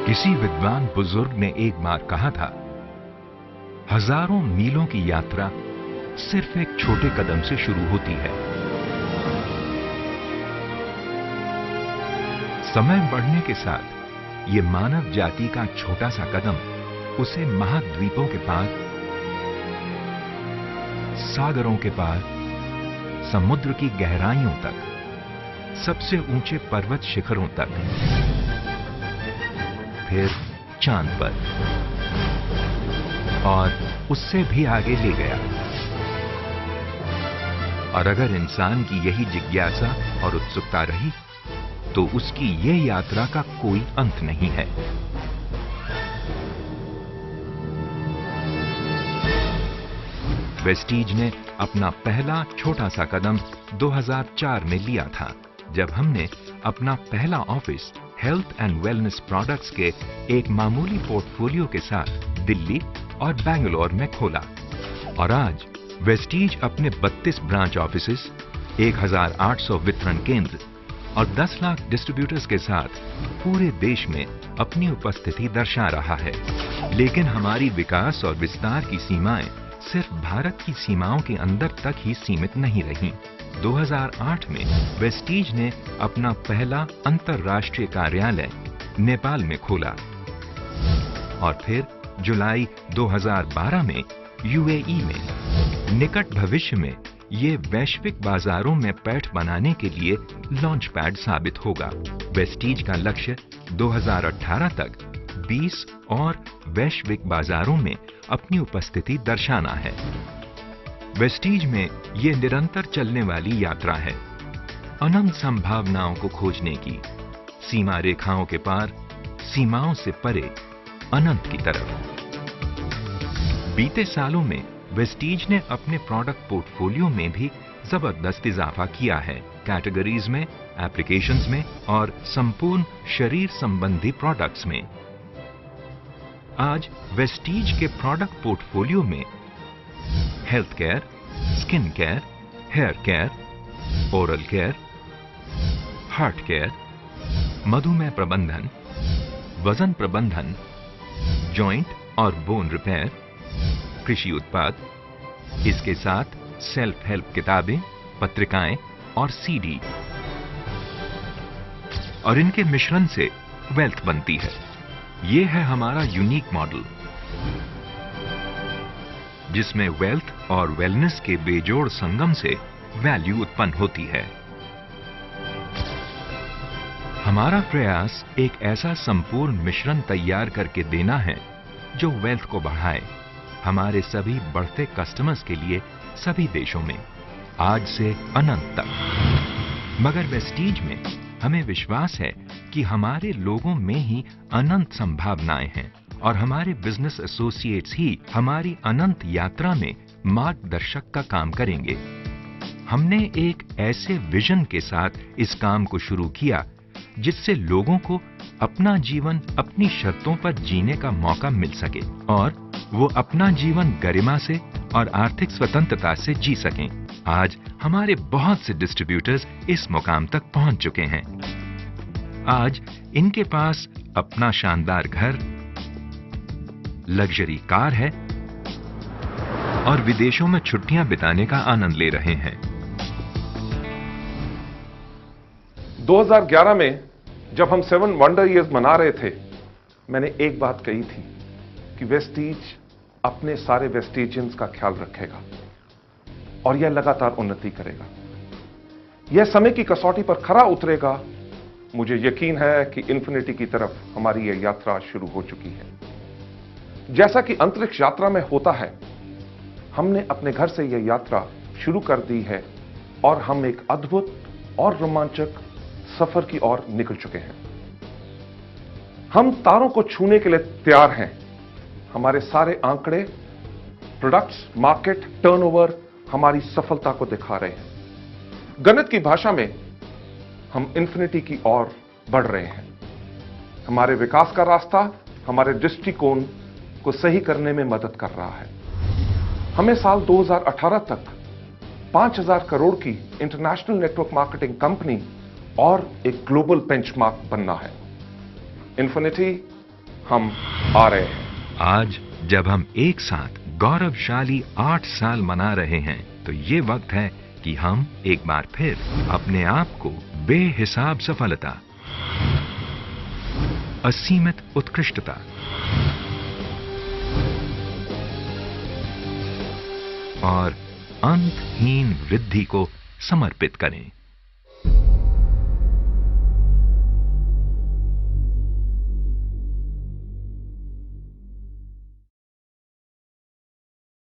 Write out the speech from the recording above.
किसी विद्वान बुजुर्ग ने एक बार कहा था, हजारों मीलों की यात्रा सिर्फ एक छोटे कदम से शुरू होती है। समय बढ़ने के साथ ये मानव जाति का छोटा सा कदम उसे महाद्वीपों के पार, सागरों के पार, समुद्र की गहराइयों तक, सबसे ऊंचे पर्वत शिखरों तक, फिर चांद पर और उससे भी आगे ले गया। और अगर इंसान की यही जिज्ञासा और उत्सुकता रही तो उसकी ये यात्रा का कोई अंत नहीं है। वेस्टीज ने अपना पहला छोटा सा कदम 2004 में लिया था, जब हमने अपना पहला office health and wellness products के एक मामूली पोर्टफोलियो के साथ दिल्ली और बेंगलोर में खोला। और आज वेस्टीज अपने 32 ब्रांच ऑफिसेस, 1800 वितरण केंद्र और 10 लाख डिस्ट्रीब्यूटर्स के साथ पूरे देश में अपनी उपस्थिति दर्शा रहा है। लेकिन हमारी विकास और विस्तार की सीमाएं सिर्फ भारत की सीमाओं के अंदर तक ही सीमित नहीं रहीं। 2008 में वेस्टीज ने अपना पहला अंतर्राष्ट्रीय कार्यालय नेपाल में खोला और फिर जुलाई 2012 में यूएई में। निकट भविष्य में ये वैश्विक बाजारों में पैठ बनाने के लिए लॉन्च पैड साबित होगा। वेस्टीज का लक्ष्य 2018 तक 20 और वैश्विक बाजारों में अपनी उपस्थिति दर्शाना है। वेस्टीज में ये निरंतर चलने वाली यात्रा है, अनंत संभावनाओं को खोजने की, सीमा रेखाओं के पार, सीमाओं से परे, अनंत की तरफ। बीते सालों में वेस्टीज ने अपने प्रोडक्ट पोर्टफोलियो में भी जबरदस्त इजाफा किया है, कैटेगरीज में, एप्लीकेशंस में और संपूर्ण शरीर संबंधी प्रोडक्ट्स में। आज वेस्टीज के प्रोडक्ट पोर्टफोलियो में health care, skin care, hair care, oral care, heart care, मधुमेह प्रबंधन, वजन प्रबंधन, जॉइंट और बोन रिपेयर, कृषि उत्पाद, इसके साथ सेल्फ हेल्प किताबें, पत्रिकाएं और सीडी। और इनके मिश्रण से वेल्थ बनती है। ये है हमारा यूनिक मॉडल, जिसमें वेल्थ और वेलनेस के बेजोड़ संगम से वैल्यू उत्पन्न होती है। हमारा प्रयास एक ऐसा संपूर्ण मिश्रण तैयार करके देना है जो वेल्थ को बढ़ाए, हमारे सभी बढ़ते कस्टमर्स के लिए सभी देशों में, आज से अनंत तक। मगर वेस्टीज में हमें विश्वास है कि हमारे लोगों में ही अनंत संभावनाएं हैं और हमारे बिजनेस एसोसिएट्स ही हमारी अनंत यात्रा में मार्गदर्शक का काम करेंगे। हमने एक ऐसे विजन के साथ इस काम को शुरू किया जिससे लोगों को अपना जीवन अपनी शर्तों पर जीने का मौका मिल सके और वो अपना जीवन गरिमा से और आर्थिक स्वतंत्रता से जी सकें। आज हमारे बहुत से डिस्ट्रीब्यूटर्स इस मुकाम तक पहुंच चुके हैं। आज इनके पास अपना शानदार घर, लग्जरी कार है और विदेशों में छुट्टियां बिताने का आनंद ले रहे हैं। 2011 में जब हम 7 वंडर ईयर्स मना रहे थे, मैंने एक बात कही थी कि वेस्टीज अपने सारे वेस्टीजियंस का ख्याल रखेगा और यह लगातार उन्नति करेगा। यह समय की कसौटी पर खरा उतरेगा। मुझे यकीन है कि इन्फिनिटी की तरफ हमारी यह यात्रा शुरू हो चुकी है। जैसा कि अंतरिक्ष यात्रा में होता है, हमने अपने घर से यह यात्रा शुरू कर दी है और हम एक अद्भुत और रोमांचक सफर की ओर निकल चुके हैं। हम तारों को छूने के लिए तैयार हैं। हमारे सारे आंकड़े, प्रोडक्ट्स, मार्केट, टर्नओवर हमारी सफलता को दिखा रहे हैं। गणित की भाषा में हम इन्फिनिटी की ओर बढ़ रहे हैं। हमारे विकास का रास्ता हमारे दृष्टिकोण को सही करने में मदद कर रहा है। हमें साल 2018 तक 5000 करोड़ की इंटरनेशनल नेटवर्क मार्केटिंग कंपनी और एक ग्लोबल बेंचमार्क बनना है। इन्फिनिटी हम आ रहे हैं। आज जब हम एक साथ गौरवशाली 8 साल मना रहे हैं, तो ये वक्त है कि हम एक बार फिर अपने आप को बेहिसाब सफलता, असीमित उत्कृष्टता और अंतहीन वृद्धि को समर्पित करें।